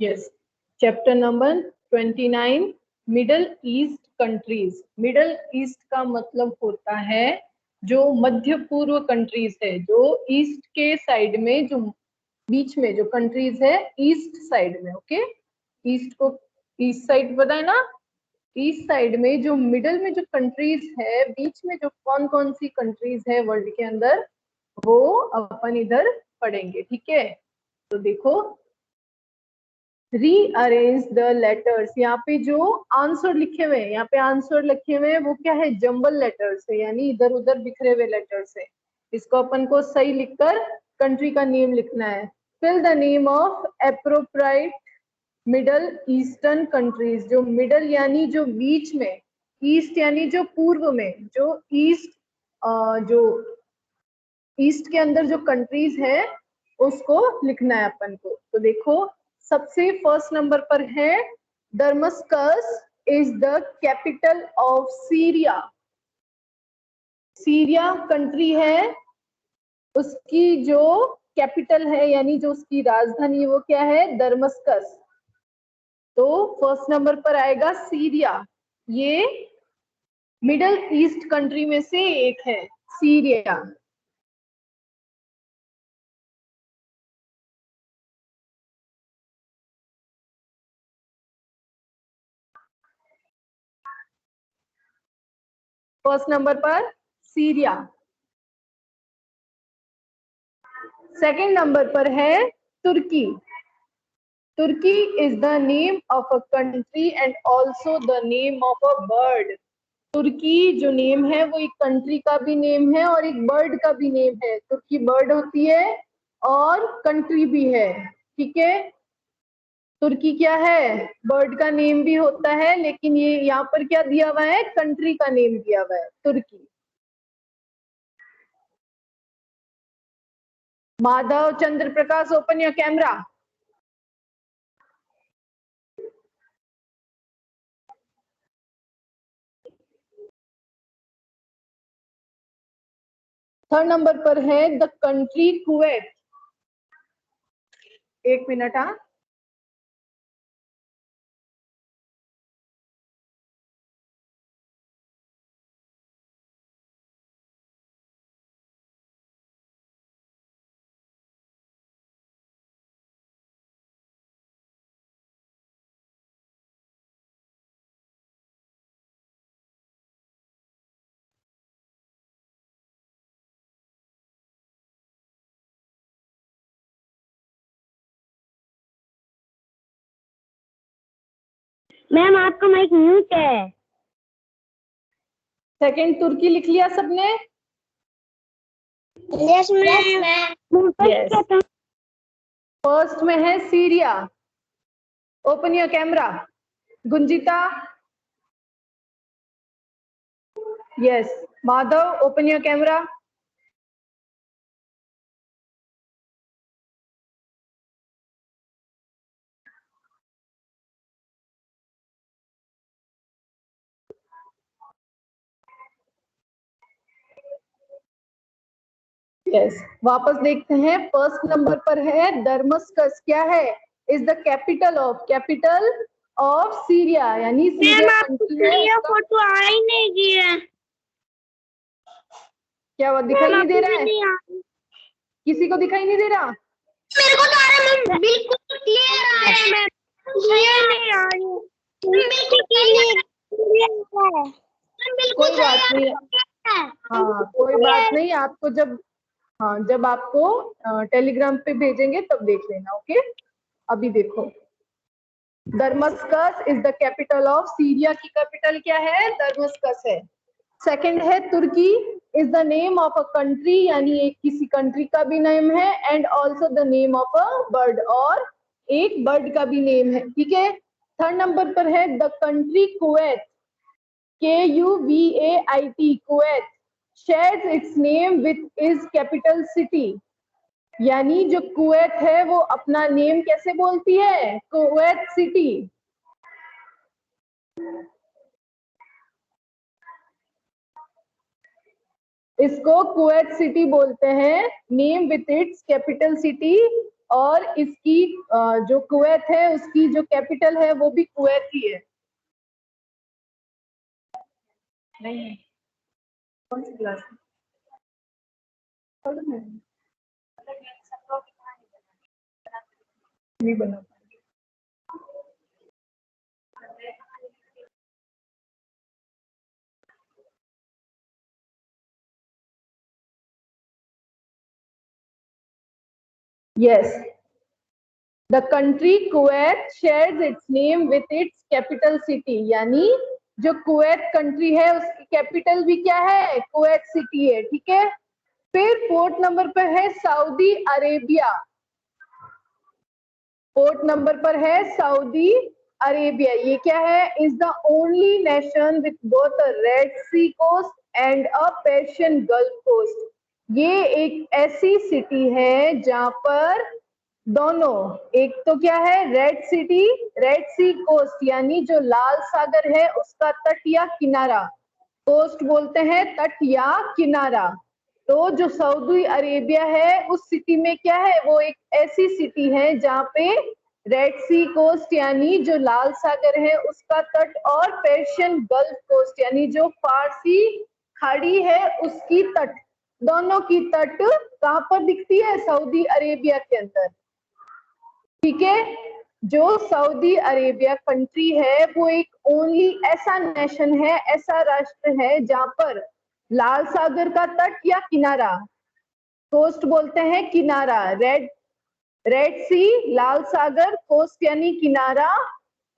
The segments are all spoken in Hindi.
Yes, chapter number 29, middle east countries. Middle east का मतलब होता है जो मध्य पूर्व कंट्रीज है, जो ईस्ट के साइड में, जो बीच में जो कंट्रीज है ईस्ट साइड में। ओके, ईस्ट को ईस्ट साइड पता है ना, ईस्ट साइड में जो मिडल में जो कंट्रीज है, बीच में जो कौन कौन सी कंट्रीज है वर्ल्ड के अंदर, वो अपन इधर पढ़ेंगे। ठीक है, तो देखो, रीअरेंज द लेटर्स। यहाँ पे जो आंसर लिखे हुए हैं, यहाँ पे आंसर लिखे हुए हैं, वो क्या है, जंबल लेटर्स है, यानी इधर उधर बिखरे हुए लेटर्स है। इसको अपन को सही लिखकर कंट्री का नेम लिखना है। Fill the name of appropriate middle eastern countries. जो मिडल यानी जो बीच में, ईस्ट यानी जो पूर्व में, जो ईस्ट के अंदर जो कंट्रीज है उसको लिखना है अपन को। तो देखो, सबसे फर्स्ट नंबर पर है Damascus is the capital of Syria. Syria country है, उसकी जो कैपिटल है यानी जो उसकी राजधानी है वो क्या है, दमस्कस। तो फर्स्ट नंबर पर आएगा सीरिया। ये मिडल ईस्ट कंट्री में से एक है सीरिया। फर्स्ट नंबर पर सीरिया। सेकंड नंबर पर है Turkey. Turkey is the name of a country and also the name of a bird. Turkey जो नेम है वो एक कंट्री का भी नेम है और एक बर्ड का भी नेम है। तुर्की बर्ड होती है और कंट्री भी है। ठीक है, तुर्की क्या है, बर्ड का नेम भी होता है, लेकिन ये यहाँ पर क्या दिया हुआ है, कंट्री का नेम दिया हुआ है Turkey. Madhav Chandra Prakash, open your camera. Third number पर है द कंट्री कुवैत। एक मिनट, हाँ। मैम आपका माइक म्यूट है। सेकंड तुर्की लिख लिया सबने? Yes ma'am. यस। फर्स्ट में है Syria. Open your camera. Gunjita, yes. Madhav, open your camera. Yes, वापस देखते हैं। फर्स्ट नंबर पर है दमस्कस। क्या है, is the capital of Syria, यानी सीरिया कंट्री है। फोटो आ ही नहीं गया। क्या वो दिखाई नहीं दे रहा है? किसी को दिखाई नहीं दे रहा? मेरे को तो आ रहा है, बिल्कुल क्लियर आ रहा है मैम। क्लियर नहीं आ रही, बिल्कुल क्लियर है। कोई बात नहीं, हाँ कोई बात नहीं। आपको जब आपको टेलीग्राम पे भेजेंगे तब देख लेना। ओके, अभी देखो, Damascus is the capital of Syria. की कैपिटल क्या है, दमस्कस है। सेकंड है Turkey is the name of a country, यानी एक किसी कंट्री का भी नेम है, and also the name of a bird, और एक बर्ड का भी नेम है। ठीक है, थर्ड नंबर पर है the country Kuwait. KUVAIT, Kuwait shares its name with its capital city। यानी जो कुवैत है वो अपना नेम कैसे बोलती है, कुवैत सिटी। इसको कुवैत सिटी बोलते हैं, name with its capital city और इसकी जो कुवैत है उसकी जो कैपिटल है वो भी कुवैत ही है। नहीं, कौन सी क्लास नहीं बना? Yes, the country Kuwait shares its name with its capital city. यानी जो कुवैत कंट्री है उसकी कैपिटल भी क्या है? कुवैत सिटी है। ठीक है, फिर 4th नंबर पर है सऊदी अरेबिया। 4th नंबर पर है सऊदी अरेबिया। ये क्या है? Is the only nation with both a Red C coast and a Persian Gulf coast. ये एक ऐसी सिटी है जहां पर दोनों, एक तो क्या है रेड सिटी, रेड सी कोस्ट यानी जो लाल सागर है उसका तट या किनारा, कोस्ट बोलते हैं तट या किनारा। तो जो सऊदी अरेबिया है उस सिटी में क्या है, वो एक ऐसी सिटी है जहाँ पे रेड सी कोस्ट यानी जो लाल सागर है उसका तट और पर्शियन गल्फ कोस्ट यानी जो फारसी खाड़ी है उसकी तट, दोनों की तट कहाँ पर दिखती है? सऊदी अरेबिया के अंदर। ठीक है, जो सऊदी अरेबिया कंट्री है वो एक ओनली ऐसा नेशन है, ऐसा राष्ट्र है जहां पर लाल सागर का तट या किनारा, कोस्ट बोलते हैं किनारा, रेड सी, लाल सागर, कोस्ट यानी किनारा,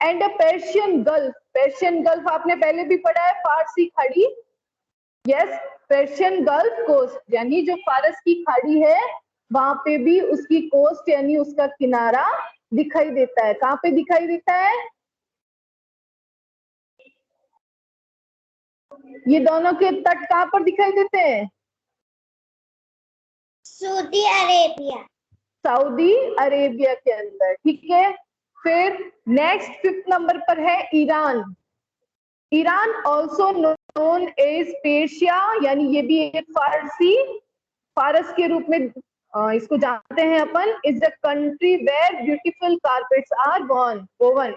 and a Persian gulf. Persian gulf आपने पहले भी पढ़ा है, फारसी खाड़ी। यस, पर्शियन गल्फ कोस्ट यानी जो फारस की खाड़ी है वहां पे भी उसकी कोस्ट यानी उसका किनारा दिखाई देता है। कहाँ पे दिखाई देता है? ये दोनों के तट कहाँ पर दिखाई देते हैं? Saudi Arabia. सऊदी अरेबिया के अंदर। ठीक है, फिर नेक्स्ट 5th नंबर पर है Iran. Iran also known as Persia यानी ये भी एक फारसी, फारस के रूप में इसको जानते हैं अपन। Is the country where beautiful carpets are woven.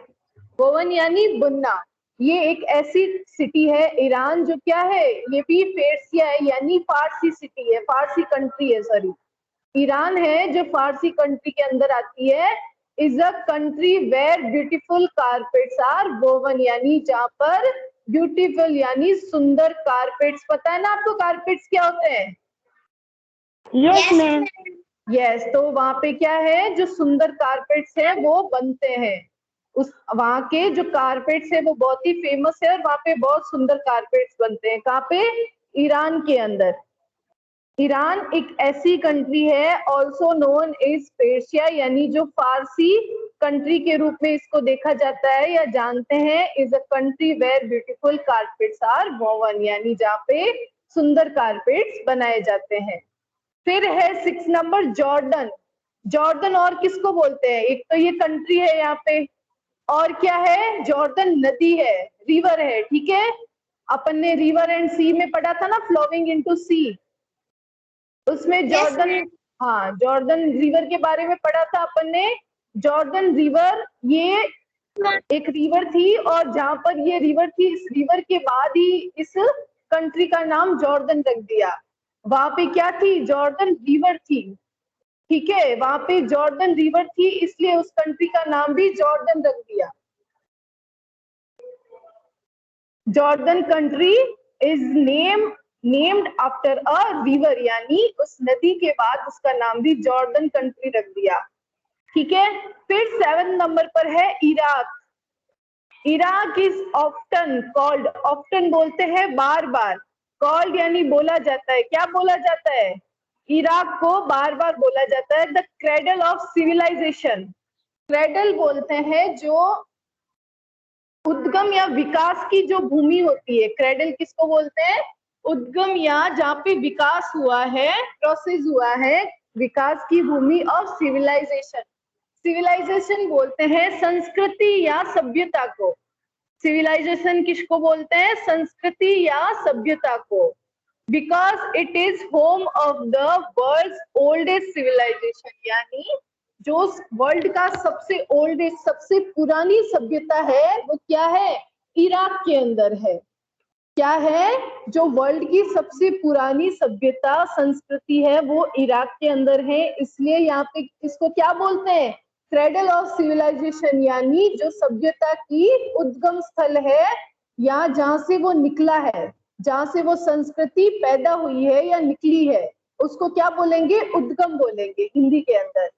Woven यानी बुनना। ये एक ऐसी सिटी है ईरान जो क्या है, ये भी पेर्सिया है यानी फारसी सिटी है, फारसी कंट्री है, सॉरी ईरान है जो फारसी कंट्री के अंदर आती है। Is a country where beautiful carpets are woven यानी जहां पर ब्यूटीफुल यानी सुंदर कारपेट्स, पता है ना आपको कारपेट्स क्या होते हैं? Yes ma'am. यस, तो वहां पे क्या है, जो सुंदर कारपेट्स है वो बनते हैं। उस वहां के जो कारपेट्स है वो बहुत ही फेमस है और वहां पे बहुत सुंदर कारपेट्स बनते हैं। कहाँ पे? ईरान के अंदर। ईरान एक ऐसी कंट्री है ऑल्सो नोन एज पेर्शिया यानी जो फारसी कंट्री के रूप में इसको देखा जाता है या जानते हैं। Is a country where beautiful carpets are woven यानी जहाँ पे सुंदर कारपेट्स बनाए जाते हैं। फिर है 6 नंबर जॉर्डन। जॉर्डन और किसको बोलते हैं? एक तो ये कंट्री है यहाँ पे, और क्या है? जॉर्डन नदी है, रिवर है। ठीक है, अपन ने रिवर एंड सी में पढ़ा था ना, फ्लोइंग इनटू सी, उसमें जॉर्डन, हाँ जॉर्डन रिवर के बारे में पढ़ा था अपन ने। जॉर्डन रिवर ये एक रिवर थी और जहां पर ये रिवर थी, इस रिवर के बाद ही इस कंट्री का नाम जॉर्डन रख दिया। वहां पे क्या थी? जॉर्डन रिवर थी। ठीक है, वहां पे जॉर्डन रिवर थी इसलिए उस कंट्री का नाम भी जॉर्डन रख दिया। Jordan country is named after a river यानी उस नदी के बाद उसका नाम भी जॉर्डन कंट्री रख दिया। ठीक है, फिर 7 नंबर पर है Iraq. Iraq is often called, often बोलते हैं बार बार, कॉल्ड यानी बोला जाता है। क्या बोला जाता है? इराक को बार बार बोला जाता है the cradle of civilisation. Cradle बोलते हैं जो उद्गम या विकास की जो भूमि होती है, क्रेडल किसको बोलते हैं? उद्गम या जहाँ पे विकास हुआ है, प्रोसेस हुआ है, विकास की भूमि ऑफ सिविलाइजेशन। सिविलाइजेशन बोलते हैं संस्कृति या सभ्यता को। सिविलाइजेशन किसको बोलते हैं? संस्कृति या सभ्यता को। Because it is home of the world's oldest civilization यानी जो वर्ल्ड का सबसे ओल्डेस्ट, सबसे पुरानी सभ्यता है वो क्या है, इराक के अंदर है। क्या है, जो वर्ल्ड की सबसे पुरानी सभ्यता संस्कृति है वो इराक के अंदर है। इसलिए यहाँ पे इसको क्या बोलते हैं, क्रेडल ऑफ सिविलाइजेशन, यानी जो सभ्यता की उद्गम स्थल है, या जहाँ से वो निकला है, जहाँ से वो संस्कृति पैदा हुई है या निकली है, उसको क्या बोलेंगे, उद्गम बोलेंगे हिंदी के अंदर।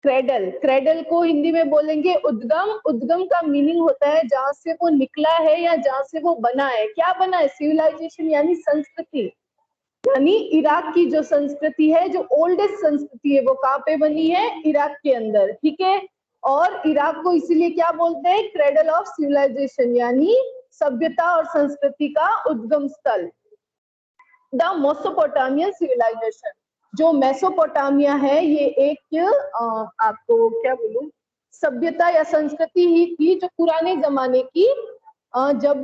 क्रेडल, क्रेडल को हिंदी में बोलेंगे उद्गम। उद्गम का मीनिंग होता है जहां से वो निकला है या जहां से वो बना है। क्या बना है, सिविलाइजेशन यानी संस्कृति, यानी इराक की जो संस्कृति है, जो ओल्डेस्ट संस्कृति है, वो कहाँ पे बनी है, इराक के अंदर, ठीक है। और इराक को इसीलिए क्या बोलते हैं, क्रेडल ऑफ सिविलाइजेशन, यानी सभ्यता और संस्कृति का उद्गम स्थल। द मेसोपोटामियन सिविलाइजेशन, जो मेसोपोटामिया है, ये एक आपको क्या बोलूं, सभ्यता या संस्कृति ही थी जो पुराने जमाने की, जब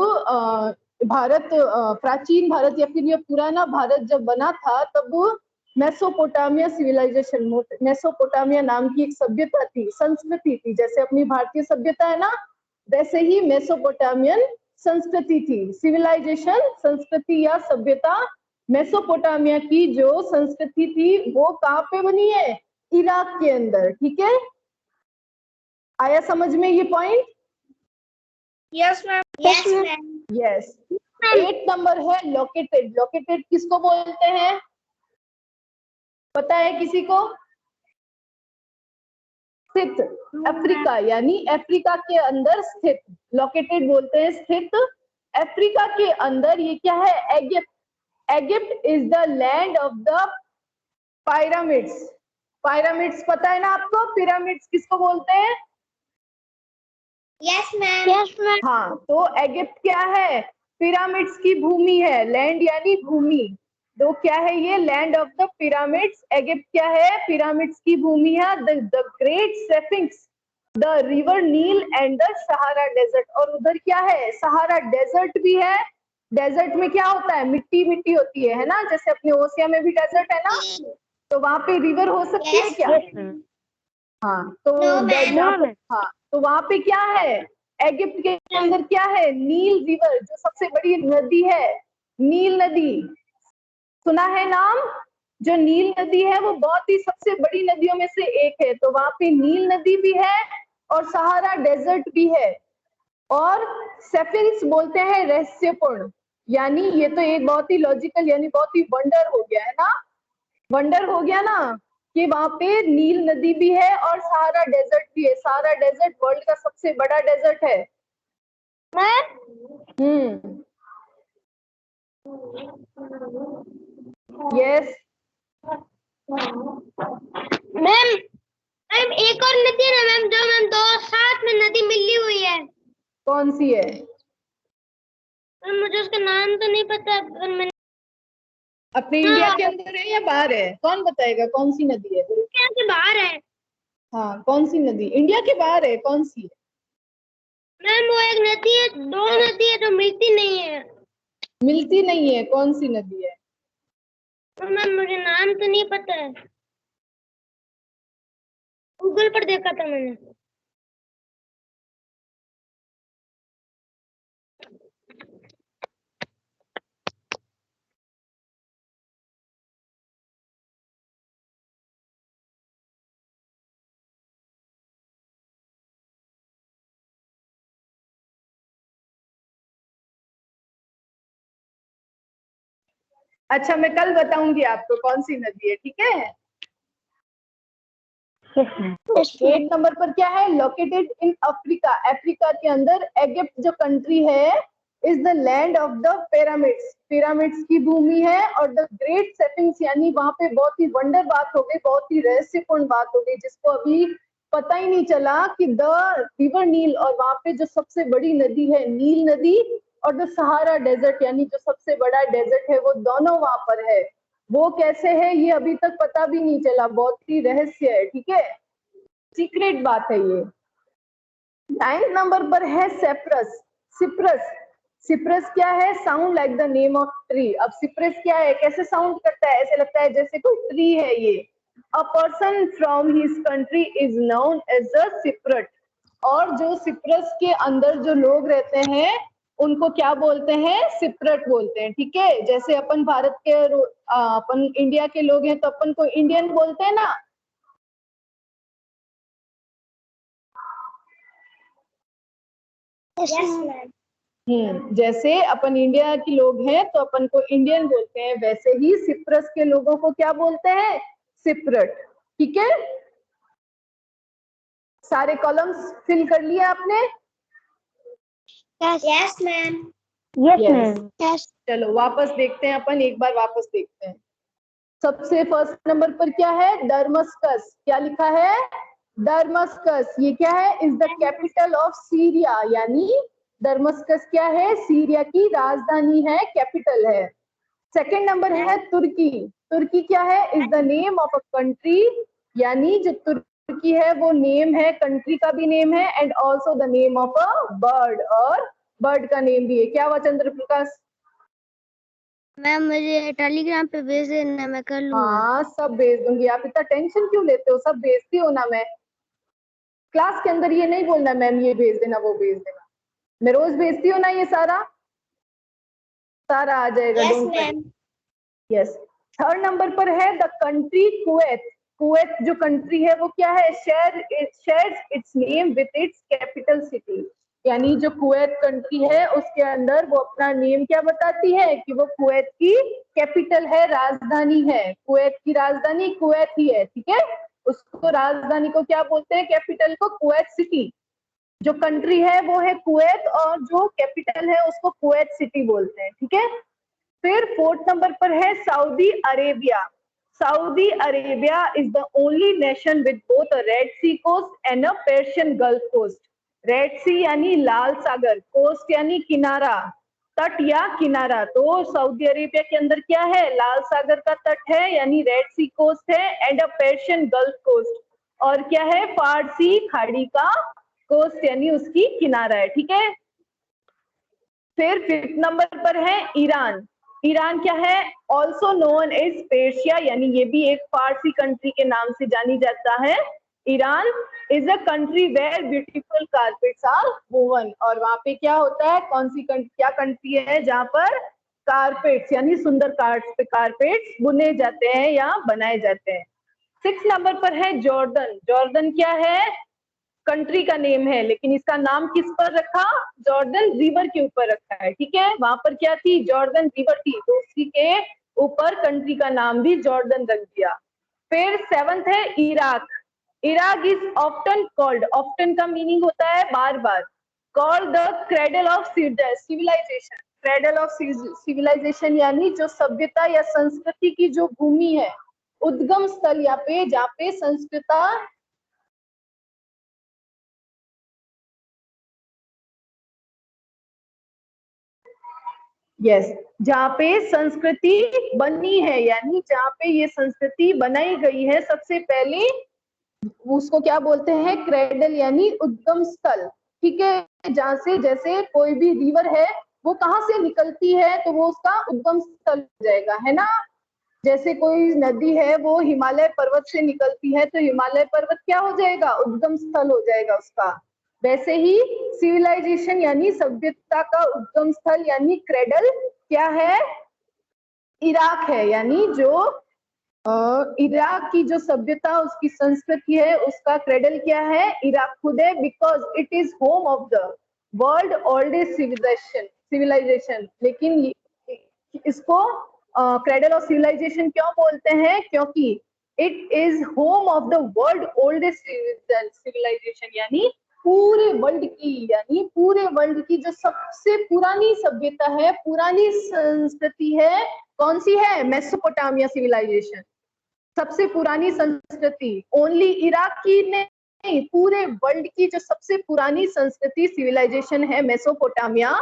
भारत, प्राचीन भारत या फिर ये पुराना भारत जब बना था, तब मेसोपोटामिया सिविलाइजेशन, मेसोपोटामिया नाम की एक सभ्यता थी, संस्कृति थी। जैसे अपनी भारतीय सभ्यता है ना, वैसे ही मेसोपोटामियन संस्कृति थी। सिविलाइजेशन संस्कृति या सभ्यता, मेसोपोटामिया की जो संस्कृति थी वो कहाँ पे बनी है, इराक के अंदर, ठीक है। आया समझ में ये point? Yes ma'am, yes ma'am, yes. 8 number है लोकेटेड। लोकेटेड किसको बोलते हैं, पता है किसी को? स्थित, अफ्रीका, यानी अफ्रीका के अंदर स्थित, लोकेटेड बोलते हैं स्थित। अफ्रीका के अंदर ये क्या है, Egypt. Egypt is the land of the pyramids. Pyramids पता है ना आपको, पिरामिड्स किसको बोलते हैं? Yes ma'am, yes ma'am. हाँ, तो इजिप्ट क्या है, पिरामिड्स की भूमि है। लैंड यानी भूमि, तो क्या है ये, land of the pyramids. Egypt क्या है, पिरामिड्स की भूमि है। The great sphinx, the river Nile and the Sahara desert. और उधर क्या है, सहारा डेजर्ट भी है। डेजर्ट में क्या होता है, मिट्टी मिट्टी होती है ना, जैसे अपने ओसिया में भी डेजर्ट है ना, तो वहां पे रिवर हो सकती है क्या? हाँ, तो हाँ, तो वहां पे क्या है, इजिप्ट के अंदर क्या है, नील रिवर, जो सबसे बड़ी नदी है, नील नदी, सुना है नाम? जो नील नदी है वो बहुत ही सबसे बड़ी नदियों में से एक है। तो वहां पे नील नदी भी है और सहारा डेजर्ट भी है। और सेफिन्स बोलते हैं रहस्यपूर्ण, यानी ये तो एक बहुत ही लॉजिकल, यानी बहुत ही वंडर हो गया है ना, वंडर हो गया ना, कि वहां पे नील नदी भी है और सहारा डेजर्ट भी है। सहारा डेजर्ट वर्ल्ड का सबसे बड़ा डेजर्ट है। यस मैम, मैम एक और नदी है ना मैम, जो मैम दो साथ में नदी मिली हुई है। कौन सी है? मैम मुझे उसका नाम तो नहीं पता, पर मैंने अपने इंडिया के अंदर है या बाहर है, कौन बताएगा कौन सी नदी है? इंडिया के बाहर है। हाँ, कौन सी नदी इंडिया के बाहर है, कौन सी है? मैम वो एक नदी है, दो नदी है जो मिलती नहीं है। मिलती नहीं है, कौन सी नदी है? तो मैम मुझे नाम तो नहीं पता है, गूगल पर देखा था मैंने। अच्छा, मैं कल बताऊंगी आपको कौन सी नदी है, ठीक है। तो 8 नंबर पर क्या है, लोकेटेड इन अफ्रीका। अफ्रीका के अंदर इजिप्ट जो कंट्री है, is the land of the pyramids. Pyramids की भूमि है। और द ग्रेट स्फिंक्स, यानी वहां पे बहुत ही वंडर बात हो गई, बहुत ही रहस्यपूर्ण बात हो गई, जिसको अभी पता ही नहीं चला कि द रिवर नील, और वहां पे जो सबसे बड़ी नदी है नील नदी, और द सहारा डेजर्ट, यानी जो सबसे बड़ा डेजर्ट है, वो दोनों वहां पर है। वो कैसे है ये अभी तक पता भी नहीं चला, बहुत ही रहस्य है, ठीक है, सीक्रेट बात है ये। 9 नंबर पर है सेप्रस, सिप्रस। सिप्रस क्या है, sound like the name of tree. अब सिप्रस क्या है, कैसे साउंड करता है, ऐसे लगता है जैसे कोई ट्री है ये, a person from his country is known as a Cypriot. और जो सिप्रस के अंदर जो लोग रहते हैं उनको क्या बोलते हैं? सिप्रट बोलते हैं। ठीक है, जैसे अपन भारत के अपन इंडिया के लोग हैं तो अपन को इंडियन बोलते हैं ना। जैसे अपन इंडिया के लोग हैं तो अपन को इंडियन बोलते हैं, वैसे ही सिप्रस के लोगों को क्या बोलते हैं? सिप्रट। ठीक है, सारे कॉलम्स फिल कर लिए आपने? Yes ma'am. Yes ma'am. Yes. चलो वापस देखते हैं, अपन एक बार वापस देखते हैं। सबसे फर्स्ट नंबर पर क्या है? डर्मस्कस। क्या लिखा है? डर्मस्कस। ये क्या है? Is the capital of Syria, यानी डर्मस्कस क्या है? सीरिया की राजधानी है, कैपिटल है। सेकंड नंबर है तुर्की। तुर्की क्या है? Is the name of a country, यानी जो तुर्की है वो नेम है, कंट्री का भी नेम है, and also the name of a bird, और बर्ड का नेम भी है। क्या हुआ चंद्र प्रकाश? मैम मुझे टेलीग्राम पे भेज देना, मैं कर लूंगा। हाँ सब भेज दूंगी, आप इतना टेंशन क्यों लेते हो? सब भेजती हो ना मैं। क्लास के अंदर ये नहीं बोलना मैम ये भेज देना वो भेज देना, मैं रोज भेजती हूँ ना, ये सारा सारा आ जाएगा। Yes ma'am. Yes. Third number पर है द कंट्री कुवैत। कुवैत जो कंट्री है वो क्या है? Shares it's name with its capital city, यानी जो कुवैत कंट्री है उसके अंदर वो अपना नेम क्या बताती है? कि वो कुवैत की कैपिटल है, राजधानी है। कुवैत की राजधानी कुवैत ही है। ठीक है, उसको राजधानी को क्या बोलते हैं? कैपिटल को कुवैत सिटी। जो कंट्री है वो है कुवैत, और जो कैपिटल है उसको कुवैत सिटी बोलते हैं। ठीक है, फिर फोर्थ नंबर पर है Saudi Arabia. Saudi Arabia is the only nation with both a Red C coast and a Persian Gulf coast. Red Sea यानी लाल सागर, कोस्ट यानी किनारा, तट या किनारा। तो सऊदी अरेबिया के अंदर क्या है? लाल सागर का तट है, यानी रेड सी कोस्ट है, and a Persian Gulf coast, और क्या है? फारसी खाड़ी का कोस्ट, यानी उसकी किनारा है। ठीक है, फिर फिफ्थ नंबर पर है ईरान। ईरान क्या है? ऑल्सो नोन एज पेर्शिया, यानी ये भी एक फारसी कंट्री के नाम से जानी जाता है। Iran is a country where beautiful carpets are woven. और वहां पे क्या होता है? कौन सी क्या कंट्री है जहां पर कारपेट्स यानी सुंदर कारपेट्स बुने जाते हैं या बनाए जाते हैं। सिक्स नंबर पर है जॉर्डन। जॉर्डन क्या है? कंट्री का नेम है, लेकिन इसका नाम किस पर रखा? जॉर्डन रिवर के ऊपर रखा है। ठीक है, वहां पर क्या थी? जॉर्डन रिवर थी, तो उसी के ऊपर कंट्री का नाम भी जॉर्डन रख दिया। फिर सेवंथ है Iraq. Iraq is often called, often का मीनिंग होता है बार बार, called the cradle of civilisation. Cradle of civilisation यानी जो सभ्यता या संस्कृति की जो भूमि है, उद्गम स्थल, यहाँ पे जहाँ पे संस्कृता यस जहाँ पे संस्कृति बनी है, यानी जहाँ पे ये संस्कृति बनाई गई है सबसे पहले, उसको क्या बोलते हैं? क्रेडल यानी उद्गम स्थल। ठीक है, जहाँ से जैसे कोई भी रिवर है वो कहाँ से निकलती है तो वो उसका उद्गम स्थल हो जाएगा, है ना। जैसे कोई नदी है वो हिमालय पर्वत से निकलती है तो हिमालय पर्वत क्या हो जाएगा? उद्गम स्थल हो जाएगा उसका। वैसे ही सिविलाइजेशन यानी सभ्यता का उद्गम स्थल यानी क्रेडल क्या है? इराक है, यानी जो इराक की जो सभ्यता उसकी संस्कृति है उसका क्रेडल क्या है? इराक खुद है, because it is home of the world oldest civilization. लेकिन इसको क्रेडल ऑफ सिविलाइजेशन क्यों बोलते हैं? क्योंकि it is home of the world oldest civilization, यानी पूरे वर्ल्ड की, यानी पूरे वर्ल्ड की जो सबसे पुरानी सभ्यता है, पुरानी संस्कृति है, कौन सी है? मेसोपोटामिया सिविलाइजेशन, सबसे पुरानी संस्कृति। ओनली इराक की नहीं, पूरे वर्ल्ड की जो सबसे पुरानी संस्कृति सिविलाइजेशन है मेसोपोटामिया,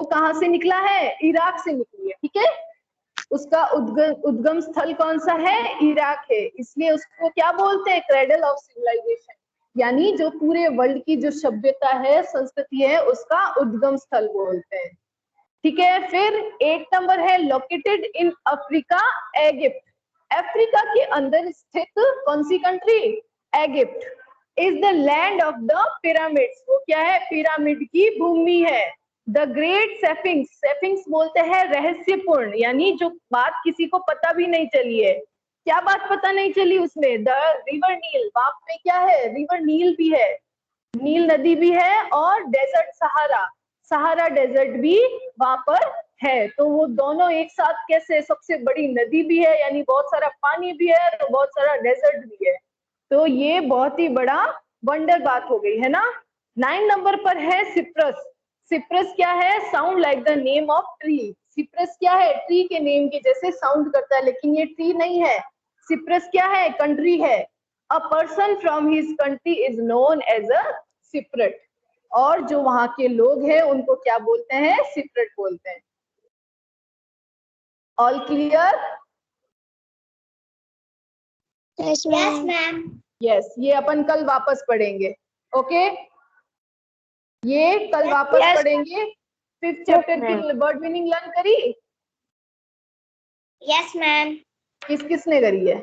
वो कहाँ से निकला है? इराक से निकली है। ठीक है, उसका उद्गम स्थल कौन सा है? इराक है, इसलिए उसको क्या बोलते हैं? क्रेडल ऑफ सिविलाइजेशन, यानी जो पूरे वर्ल्ड की जो सभ्यता है, संस्कृति है, उसका उद्गम स्थल बोलते हैं। ठीक है, फिर 8 नंबर है located in Africa, Egypt. Africa के अंदर स्थित कौन सी country? Egypt is the land of the pyramids, वो क्या है? पिरामिड की भूमि है। द ग्रेट सेफिंग्स, सेफिंग्स बोलते हैं रहस्यपूर्ण, यानी जो बात किसी को पता भी नहीं चली है। क्या बात पता नहीं चली उसमें? द रिवर नील, वहां पे क्या है? रिवर नील भी है, नील नदी भी है, और डेजर्ट सहारा, सहारा डेजर्ट भी वहां पर है। तो वो दोनों एक साथ कैसे? सबसे बड़ी नदी भी है, यानी बहुत सारा पानी भी है, तो बहुत सारा डेजर्ट भी है। तो ये बहुत ही बड़ा वंडर बात हो गई है ना। 9 नंबर पर है सिप्रस। सिप्रस क्या है? Sound like the name of tree. Cyprus क्या है? ट्री के नेम के जैसे साउंड करता है, लेकिन ये ट्री नहीं है। सिप्रस क्या है? कंट्री है। A person from his country is known as a Cypriot, और जो वहां के लोग हैं उनको क्या बोलते हैं? सिप्रट बोलते हैं। All clear? Yes ma'am. Yes, ये अपन कल वापस पढ़ेंगे। ओके, ये कल वापस Yes. पढ़ेंगे। 5th chapter ma'am. की वर्ड मीनिंग लर्न करी? Yes ma'am. किस किसने करी है?